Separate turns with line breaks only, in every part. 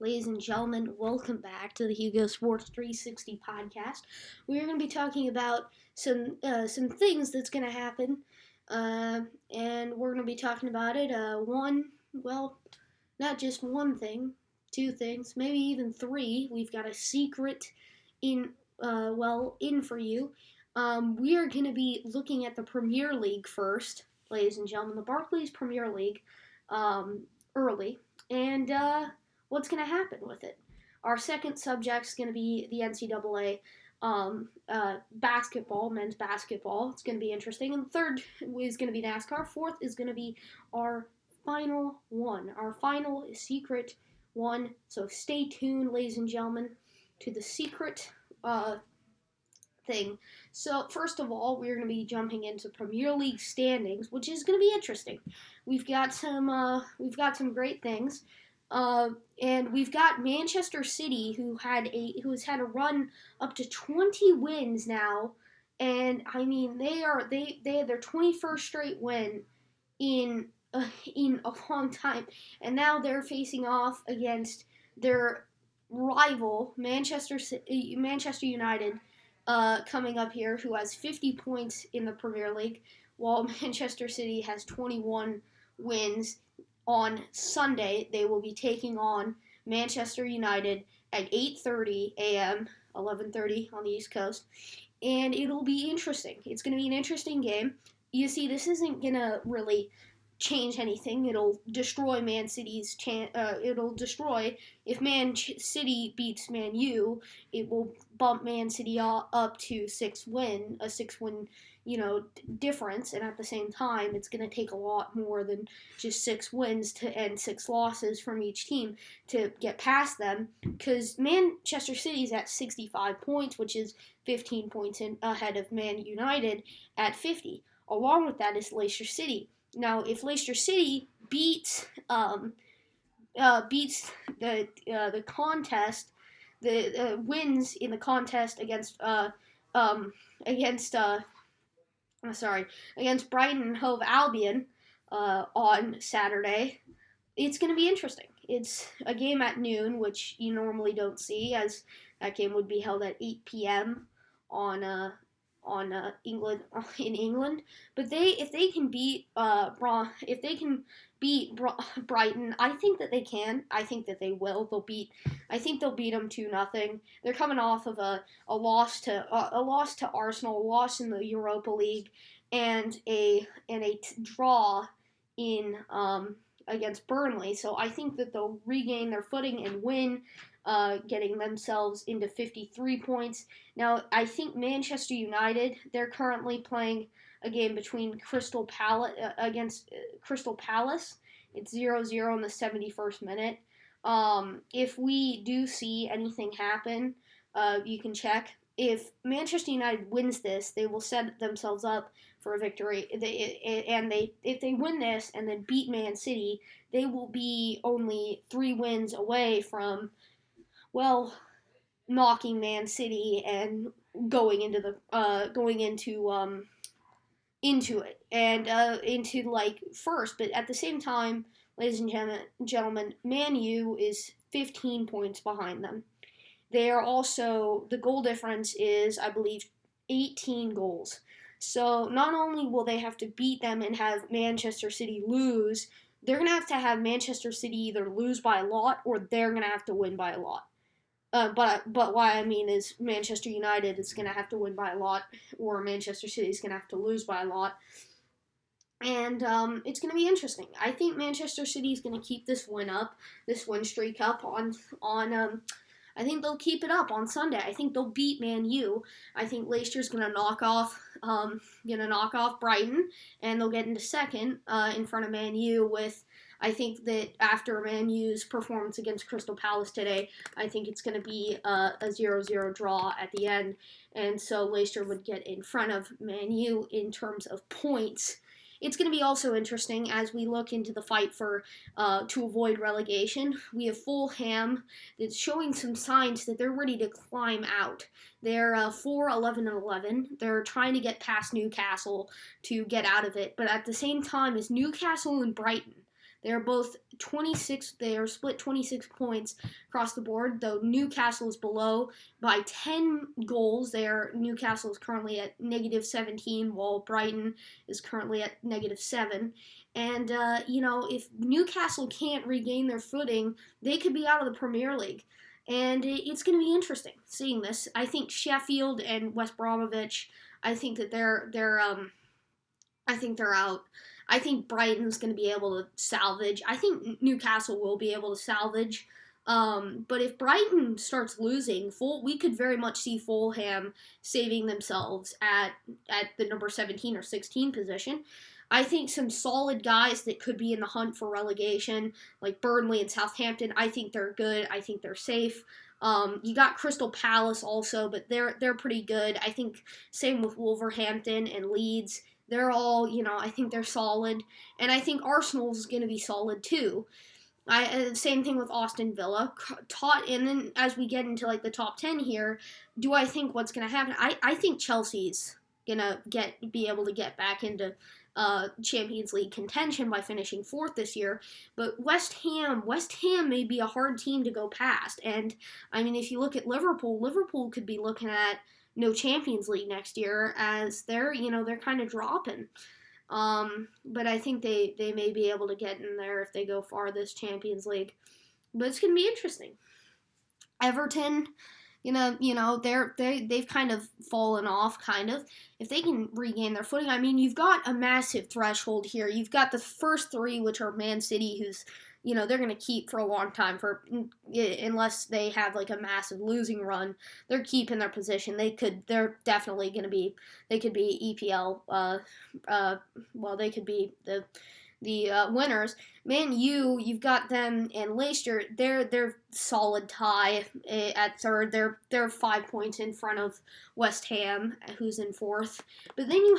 Ladies and gentlemen, welcome back to the Hugo Sports 360 podcast. We're going to be talking about some things that's going to happen, and we're going to be talking about it. Not just one thing, two things, maybe even three. We've got a secret in for you. We are going to be looking at the Premier League first, ladies and gentlemen, the Barclays Premier League, early, and what's going to happen with it. Our second subject is going to be the NCAA basketball, men's basketball. It's going to be interesting. And third is going to be NASCAR. Fourth is going to be our final one, our final secret one. So stay tuned, ladies and gentlemen, to the secret thing. So first of all, we're going to be jumping into Premier League standings, which is going to be interesting. We've got some great things. And we've got Manchester City, who's had a run up to 20 wins now, and I mean they had their 21st straight win in a long time, and now they're facing off against their rival Manchester United, coming up here, who has 50 points in the Premier League, while Manchester City has 21 wins. On Sunday, they will be taking on Manchester United at 8:30 a.m., 11:30 on the East Coast, and it'll be interesting. It's going to be an interesting game. You see, this isn't going to really change anything. It'll destroy Man City's it'll destroy, if Man City beats Man U, it will bump Man City up to a 6-win, difference, and at the same time, it's going to take a lot more than just 6 wins and 6 losses from each team to get past them, because Manchester City's at 65 points, which is 15 points ahead of Man United at 50. Along with that is Leicester City. Now, if Leicester City beats the contest, wins in the contest against Brighton and Hove Albion on Saturday, it's going to be interesting. It's a game at noon, which you normally don't see, as that game would be held at 8 p.m. in England. But if they can beat Brighton, I think that they can. I think that they will. I think they'll beat them 2-0. They're coming off of a loss to Arsenal, a loss in the Europa League, and a draw in against Burnley. So I think that they'll regain their footing and win, getting themselves into 53 points. Now, I think Manchester United, they're currently playing a game between Crystal Palace against Crystal Palace. It's 0-0 in the 71st minute. If we do see anything happen, you can check. If Manchester United wins this, they will set themselves up for a victory. If they win this and then beat Man City, they will be only 3 wins away from, knocking Man City and going into first. But at the same time, ladies and gentlemen, Man U is 15 points behind them. They are also, the goal difference is, I believe, 18 goals. So not only will they have to beat them and have Manchester City lose, they're going to have Manchester City either lose by a lot or they're going to have to win by a lot. But what I mean is Manchester United is going to have to win by a lot, or Manchester City is going to have to lose by a lot. And it's going to be interesting. I think Manchester City is going to keep this win streak up I think they'll keep it up on Sunday. I think they'll beat Man U. I think Leicester's going to knock off Brighton, and they'll get into second in front of Man U with. I think that after Man U's performance against Crystal Palace today, I think it's going to be a 0-0 draw at the end, and so Leicester would get in front of Man U in terms of points. It's going to be also interesting as we look into the fight to avoid relegation. We have Fulham that's showing some signs that they're ready to climb out. They're 4-11-11. They're trying to get past Newcastle to get out of it, but at the same time as Newcastle and Brighton, They're both 26. They are split 26 points across the board, though Newcastle is below by 10 goals. Newcastle is currently at -17, while Brighton is currently at -7. And, if Newcastle can't regain their footing, they could be out of the Premier League. And it's going to be interesting seeing this. I think Sheffield and West Bromwich, I think that they're out. I think Brighton's going to be able to salvage. I think Newcastle will be able to salvage. But if Brighton starts losing, we could very much see Fulham saving themselves at the number 17 or 16 position. I think some solid guys that could be in the hunt for relegation, like Burnley and Southampton, I think they're good. I think they're safe. You got Crystal Palace also, but they're pretty good. I think same with Wolverhampton and Leeds. They're all, I think they're solid. And I think Arsenal's going to be solid too. Same thing with Aston Villa. And then as we get into the top 10 here, do I think what's going to happen? I think Chelsea's going to be able to get back into Champions League contention by finishing 4th this year, but West Ham may be a hard team to go past. And if you look at Liverpool could be looking at no Champions League next year, as they're kind of dropping. But I think they may be able to get in there if they go far this Champions League. But it's going to be interesting. Everton, they've kind of fallen off, kind of. If they can regain their footing, you've got a massive threshold here. You've got the first 3, which are Man City, who's, they're going to keep for a long time, unless they have a massive losing run. They're keeping their position. They're definitely going to be. They could be EPL. They could be the winners. Man U, you've got them, and Leicester, they're solid tie at 3rd. They're 5 points in front of West Ham, who's in 4th. But then you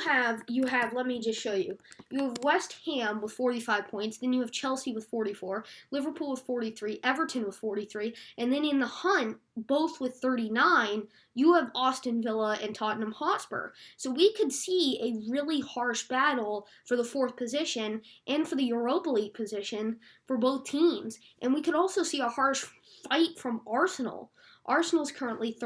have let me just show you. You have West Ham with 45 points, then you have Chelsea with 44, Liverpool with 43, Everton with 43, and then in the hunt, both with 39, you have Aston Villa and Tottenham Hotspur. So we could see a really harsh battle for the 4th position and for the Europa League position for both teams. And we could also see a harsh fight from Arsenal. Arsenal's currently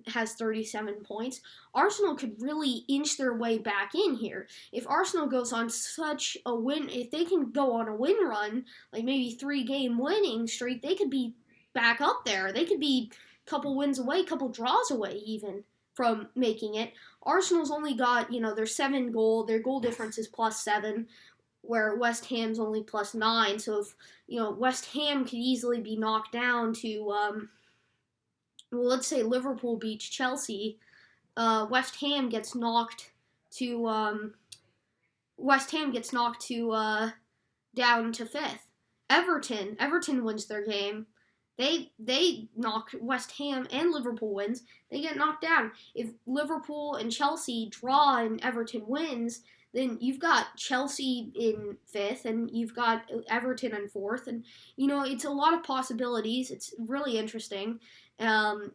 has 37 points. Arsenal could really inch their way back in here. If Arsenal goes on such a win, if they can go on a win run, like maybe 3-game winning streak, they could be back up there. They could be a couple wins away, a couple draws away even from making it. Arsenal's only got, their goal difference is +7, where West Ham's only +9. So if, West Ham could easily be knocked down to, let's say Liverpool beats Chelsea, West Ham gets knocked to down to 5th. Everton wins their game. They knock West Ham, and Liverpool wins. They get knocked down. If Liverpool and Chelsea draw and Everton wins, then you've got Chelsea in 5th, and you've got Everton in 4th, and it's a lot of possibilities. It's really interesting, and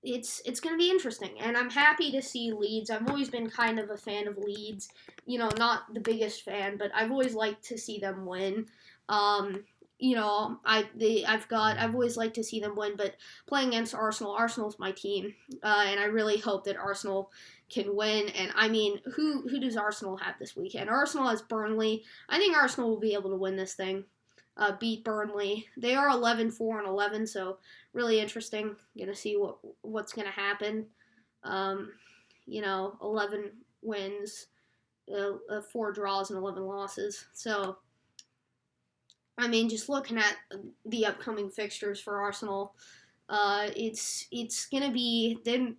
it's going to be interesting, and I'm happy to see Leeds. I've always been kind of a fan of Leeds, not the biggest fan, but I've always liked to see them win. I've always liked to see them win, but playing against Arsenal's my team, and I really hope that Arsenal can win. And who does Arsenal have this weekend? Arsenal has Burnley. I think Arsenal will be able to win this thing, beat Burnley. They are 11-4-11, so really interesting. Gonna see what's gonna happen. 11 wins, 4 draws, and 11 losses. So. Just looking at the upcoming fixtures for Arsenal, it's gonna be then.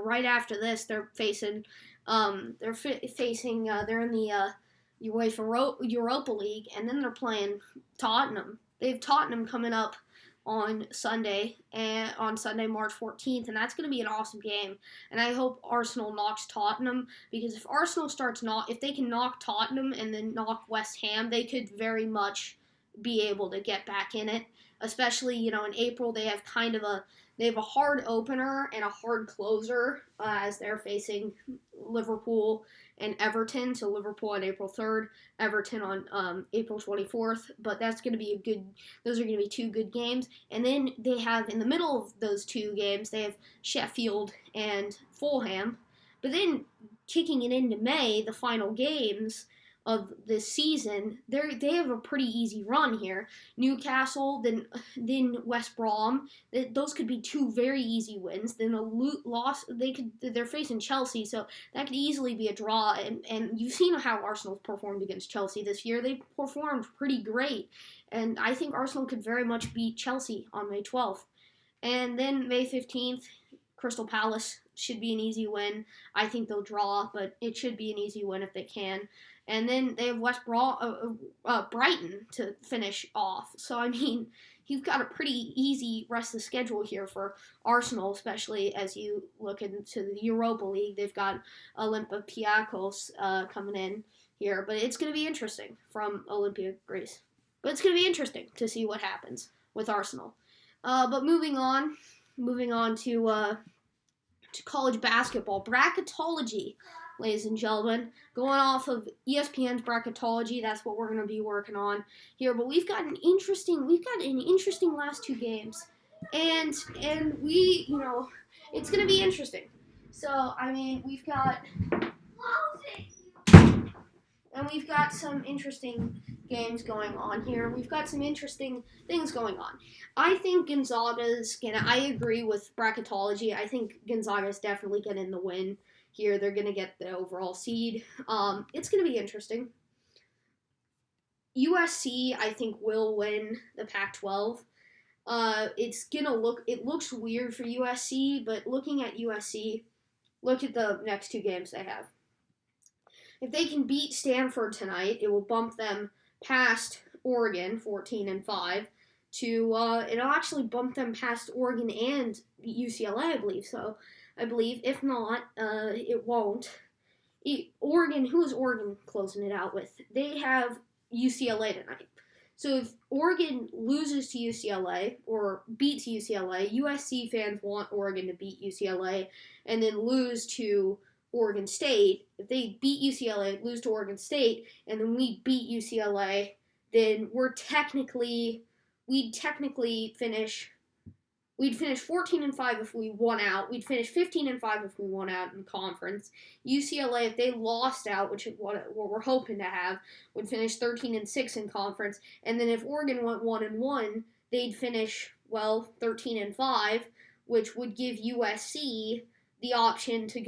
Right after this, they're facing, they're in the UEFA Europa League, and then they're playing Tottenham. They have Tottenham coming up on Sunday, March 14th, and that's going to be an awesome game. And I hope Arsenal knocks Tottenham, because if Arsenal if they can knock Tottenham and then knock West Ham, they could very much be able to get back in it. Especially, in April they have a hard opener and a hard closer as they're facing Liverpool and Everton. So Liverpool on April 3rd, Everton on April 24th. But that's going to be those are going to be two good games. And then they have, in the middle of those two games, they have Sheffield and Fulham. But then kicking it into May, the final games of this season, they have a pretty easy run here. Newcastle, then West Brom. Those could be two very easy wins. Then a loss. They're facing Chelsea, so that could easily be a draw. And you've seen how Arsenal performed against Chelsea this year. They performed pretty great, and I think Arsenal could very much beat Chelsea on May 12th. And then May 15th, Crystal Palace should be an easy win. I think they'll draw, but it should be an easy win if they can. And then they have Brighton to finish off. So, I mean, you've got a pretty easy rest of the schedule here for Arsenal, especially as you look into the Europa League. They've got Olympiacos coming in here. But it's going to be interesting from Olympia, Greece. But it's going to be interesting to see what happens with Arsenal. But moving on to college basketball. Bracketology, ladies and gentlemen. Going off of ESPN's bracketology, that's what we're going to be working on here. But we've got an interesting last two games. And we, it's going to be interesting. So, I mean, we've got some interesting games going on here. We've got some interesting things going on. I think I agree with bracketology. I think Gonzaga's definitely getting the win here. They're going to get the overall seed. It's going to be interesting. USC, I think, will win the Pac-12. It looks weird for USC, but looking at USC, look at the next two games they have. If they can beat Stanford tonight, it will bump them past Oregon, 14-5, it'll actually bump them past Oregon and UCLA, I believe. So, if not, it won't. Oregon, who is Oregon closing it out with? They have UCLA tonight. So if Oregon loses to UCLA or beats UCLA, USC fans want Oregon to beat UCLA and then lose to Oregon State. If they beat UCLA, lose to Oregon State, and then we beat UCLA, then we'd finish 14-5 if we won out. We'd finish 15-5 if we won out in conference. UCLA, if they lost out, which is what we're hoping to have, would finish 13-6 in conference. And then if Oregon went 1-1, they'd finish 13-5, which would give USC the option to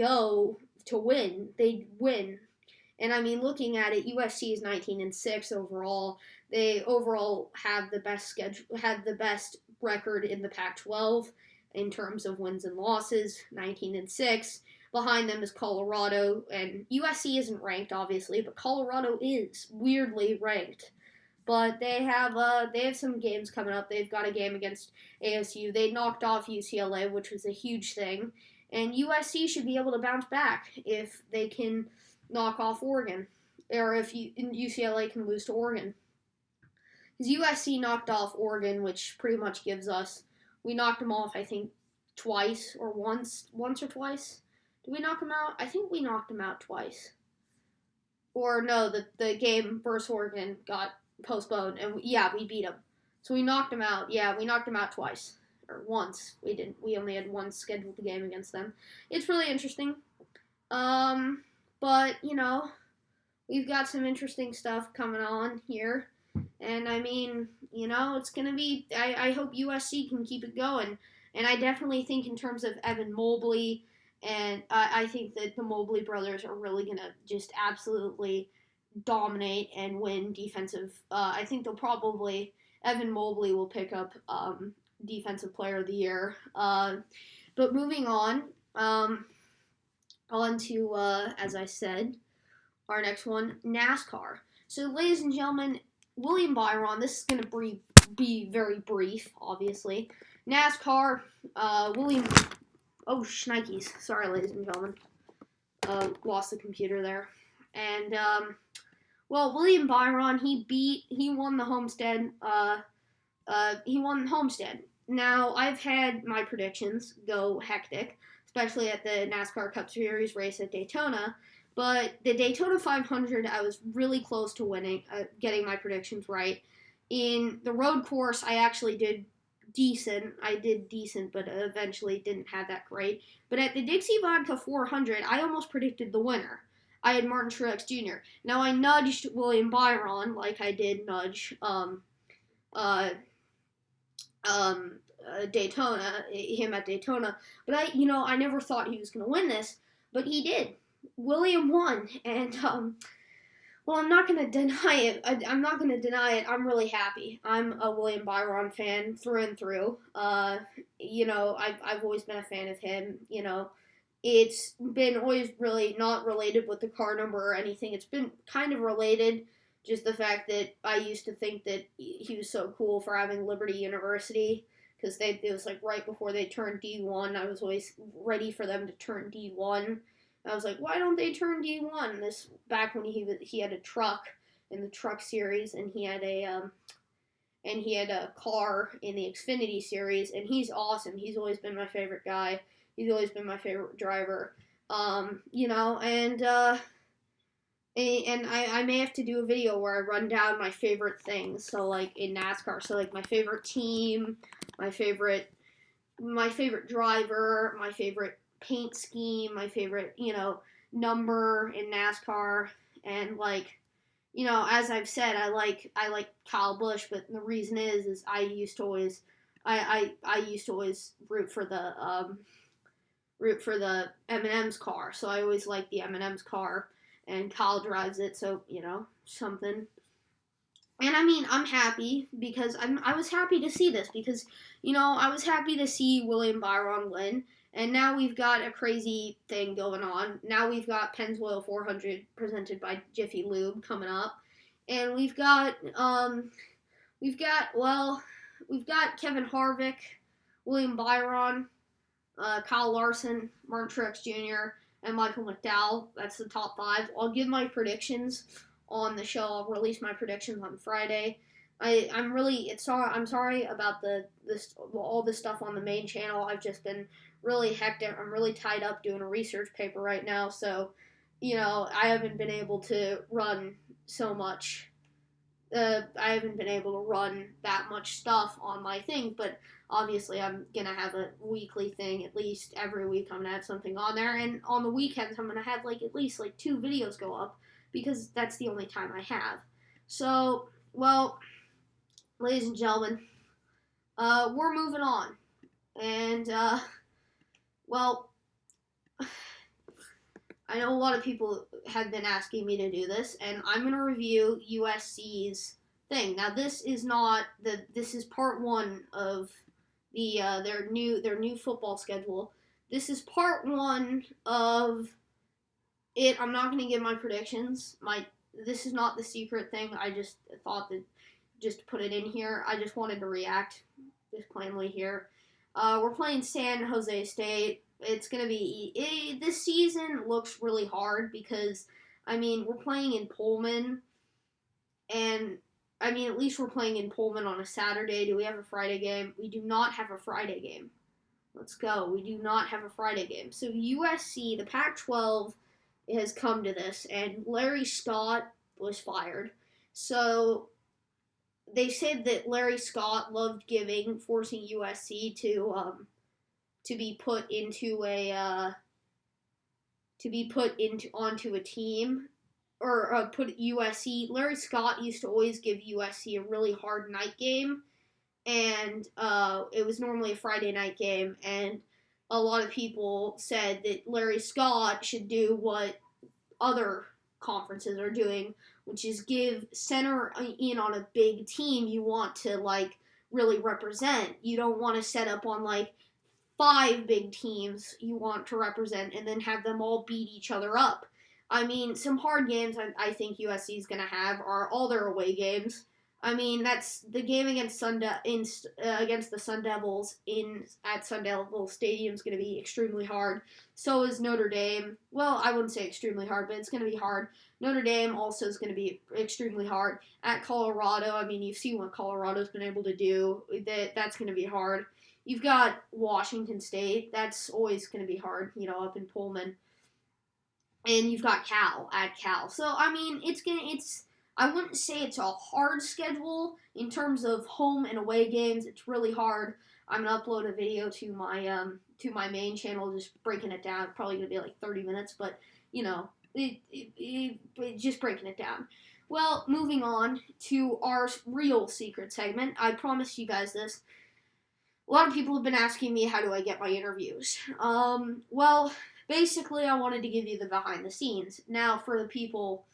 win. They'd win. And I mean, looking at it, USC is 19-6 overall. They overall have the best record in the Pac-12 in terms of wins and losses, 19-6. Behind them is Colorado, and USC isn't ranked, obviously, but Colorado is weirdly ranked. But they have some games coming up. They've got a game against ASU. They knocked off UCLA, which was a huge thing. And USC should be able to bounce back if they can knock off Oregon, or if UCLA can lose to Oregon. Because USC knocked off Oregon, which pretty much gives us, we knocked them off, I think, twice, or once or twice. Did we knock them out? I think we knocked them out twice. Or no, the game versus Oregon got postponed, and we beat them. So we knocked them out. Yeah, we knocked them out twice. Or once. We didn't. We only had one scheduled game against them. It's really interesting. But, we've got some interesting stuff coming on here. And, I mean, it's going to be, I hope USC can keep it going. And I definitely think in terms of Evan Mobley, and I think that the Mobley brothers are really going to just absolutely dominate and win defensive. I think Evan Mobley will pick up Defensive Player of the Year. But moving on to, as I said, our next one, NASCAR. So, ladies and gentlemen, William Byron, this is going to be very brief, obviously. NASCAR, shnikes. Sorry, ladies and gentlemen. Lost the computer there. And Well, William Byron, he won the Homestead. He won Homestead. Now, I've had my predictions go hectic, especially at the NASCAR Cup Series race at Daytona. But the Daytona 500, I was really close to winning, getting my predictions right. In the road course, I actually did decent. I did decent, but eventually didn't have that great. But at the Dixie Vodka 400, I almost predicted the winner. I had Martin Truex Jr. Now I nudged William Byron like I did nudge uh, Daytona, him at Daytona. But I never thought he was going to win this, but he did. William won, and well, I'm not going to deny it. I'm not going to deny it. I'm really happy. I'm a William Byron fan through and through. I've always been a fan of him. It's been always really not related with the car number or anything. It's been kind of related, just the fact that I used to think that he was so cool for having Liberty University, because it was like right before they turned D1. I was always ready for them to turn D1. I was like, why don't they turn D1? This back when he had a truck in the Truck Series, and he had a car in the Xfinity Series, and he's awesome. He's always been my favorite guy. He's always been my favorite driver. And I may have to do a video where I run down my favorite things. So like in NASCAR, so like my favorite team, my favorite driver, my favorite paint scheme, my favorite, number in NASCAR, and as I've said, I like Kyle Busch, but the reason is I used to always root for the M&M's car, so I always liked the M&M's car, and Kyle drives it, so something. And I'm happy because I was happy to see this because I was happy to see William Byron win. And now we've got a crazy thing going on. Now we've got Pennzoil 400 presented by Jiffy Lube coming up, and we've got Kevin Harvick, William Byron, Kyle Larson, Martin Truex Jr., and Michael McDowell. That's the top 5. I'll give my predictions on the show. I'll release my predictions on Friday. I'm sorry about all this stuff on the main channel. I've just been really hectic. I'm really tied up doing a research paper right now, so I haven't been able to run so much. I haven't been able to run that much stuff on my thing, but obviously I'm gonna have a weekly thing. At least every week I'm gonna have something on there, and on the weekends I'm gonna have at least 2 videos go up, because that's the only time I have. So, well, ladies and gentlemen, we're moving on. And, well, I know a lot of people have been asking me to do this, and I'm going to review USC's thing. Now, this is part 1 of their new football schedule. This is part 1 of it. I'm not going to give my predictions. This is not the secret thing. I just thought that just to put it in here. I just wanted to react just plainly here. We're playing San Jose State. It's going to be... this season looks really hard because, we're playing in Pullman. And, at least we're playing in Pullman on a Saturday. Do we have a Friday game? We do not have a Friday game. Let's go. We do not have a Friday game. So USC, the Pac-12... has come to this, and Larry Scott was fired. So they said that Larry Scott loved forcing USC to be put onto a team, or put USC. Larry Scott used to always give USC a really hard night game, and it was normally a Friday night game, and a lot of people said that Larry Scott should do what other conferences are doing, which is center in on a big team you want to, really represent. You don't want to set up on, 5 big teams you want to represent and then have them all beat each other up. Some hard games I think USC is going to have are all their away games. That's the game against against the Sun Devils at Sun Devil Stadium is going to be extremely hard. So is Notre Dame. Well, I wouldn't say extremely hard, but it's going to be hard. Notre Dame also is going to be extremely hard. At Colorado, I mean, you've seen what Colorado's been able to do. That's going to be hard. You've got Washington State. That's always going to be hard, up in Pullman. And you've got Cal at Cal. So, I mean, I wouldn't say it's a hard schedule in terms of home and away games. It's really hard. I'm going to upload a video to my main channel just breaking it down. Probably going to be like 30 minutes, but, just breaking it down. Well, moving on to our real secret segment. I promised you guys this. A lot of people have been asking me, how do I get my interviews? Well, basically, I wanted to give you the behind the scenes. Now, for the people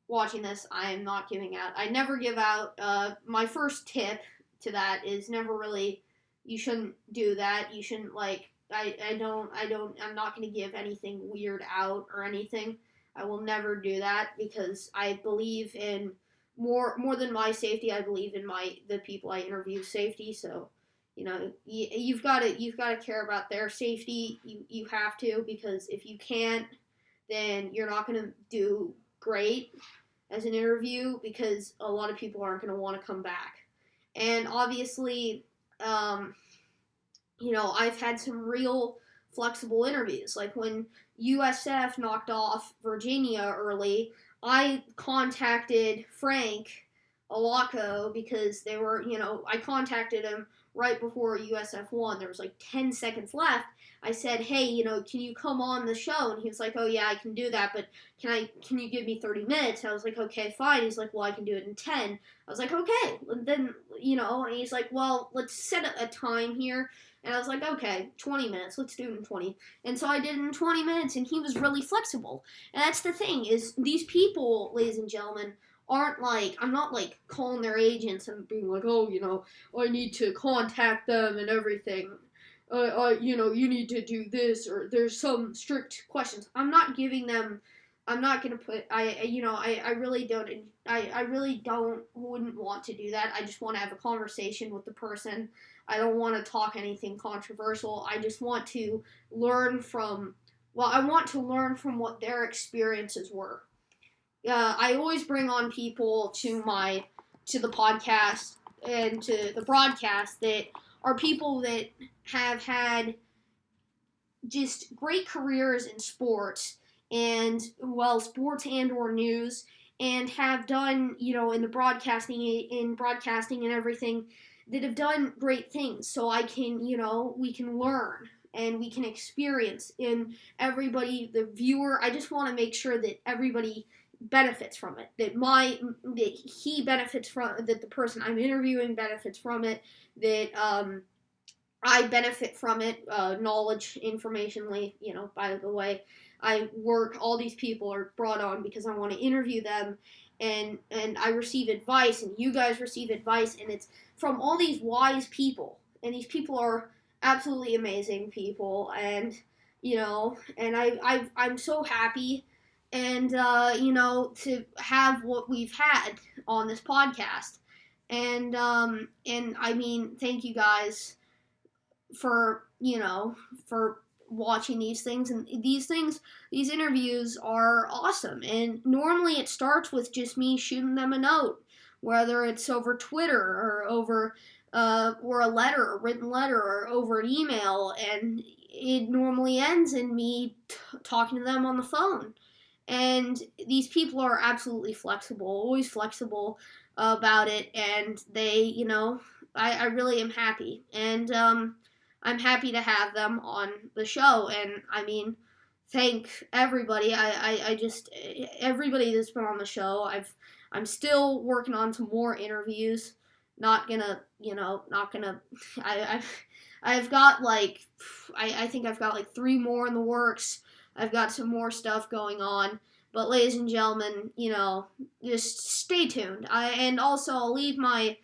watching this, I am not giving out. I never give out. My first tip to that is never really. You shouldn't do that. You shouldn't I'm not going to give anything weird out or anything. I will never do that because I believe in more than my safety. I believe in the people I interview safety. So, you've got to care about their safety. You have to, because if you can't, then you're not going to do great as an interview, because a lot of people aren't going to want to come back. And obviously, I've had some real flexible interviews. Like when USF knocked off Virginia early, I contacted Frank Alaco because they were, I contacted him right before USF won. There was like 10 seconds left. I said, hey, can you come on the show? And he was like, oh yeah, I can do that, but can you give me 30 minutes? I was like, okay, fine. He's like, well, I can do it in 10. I was like, okay. And then, and he's like, well, let's set a time here. And I was like, okay, 20 minutes. Let's do it in 20. And so I did it in 20 minutes, and he was really flexible. And that's the thing, is these people, ladies and gentlemen, aren't I'm not calling their agents and being like, oh, I need to contact them and everything. You need to do this, or there's some strict questions. I'm not giving them. I'm not gonna put. I really don't. Wouldn't want to do that. I just want to have a conversation with the person. I don't want to talk anything controversial. I just want to learn from. Well, I want to learn from what their experiences were. I always bring on people to the podcast and to the broadcast that are people that have had just great careers in sports and, sports and or news, and have done, in the broadcasting and everything, that have done great things. So I can, we can learn and we can experience in everybody, the viewer. I just want to make sure that everybody benefits from it, that he benefits from, that the person I'm interviewing benefits from it, that I benefit from it, knowledge, informationally, by the way. All these people are brought on because I want to interview them, and I receive advice, and you guys receive advice, and it's from all these wise people, and these people are absolutely amazing people, and, and I'm so happy, and, to have what we've had on this podcast, and I mean, thank you guys for watching these things, and these interviews are awesome, and normally it starts with just me shooting them a note, whether it's over Twitter or over or a written letter, or over an email, and it normally ends in me talking to them on the phone. And these people are absolutely flexible, always flexible about it, and they, I really am happy, and I'm happy to have them on the show, and I mean, thank everybody. I just, everybody that's been on the show. I'm still working on some more interviews. I've got I think I've got 3 more in the works. I've got some more stuff going on. But ladies and gentlemen, just stay tuned. And also I'll leave the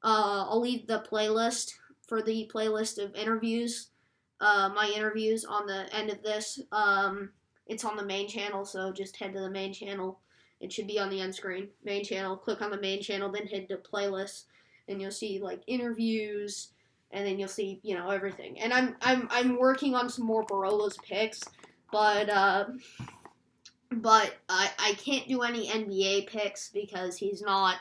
playlist for the playlist of interviews, my interviews on the end of this. It's on the main channel, so just head to the main channel. It should be on the end screen. Main channel, click on the main channel, then head to playlists, and you'll see interviews, and then you'll see everything. And I'm working on some more Barolo's picks, but but I can't do any NBA picks because he's not,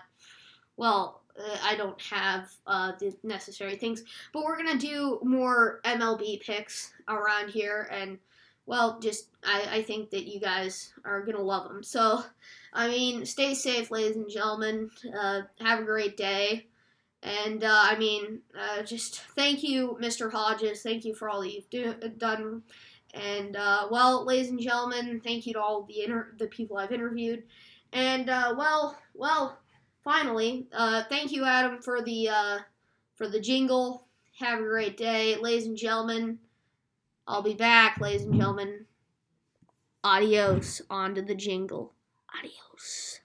well, I don't have the necessary things. But we're going to do more MLB picks around here, and, well, just, I think that you guys are going to love them. So, I mean, stay safe, ladies and gentlemen. Have a great day. And, just thank you, Mr. Hodges. Thank you for all that you've done. And, well, ladies and gentlemen, thank you to all the people I've interviewed. And, finally, thank you, Adam, for the jingle. Have a great day, ladies and gentlemen. I'll be back, ladies and gentlemen. Adios. On to the jingle. Adios.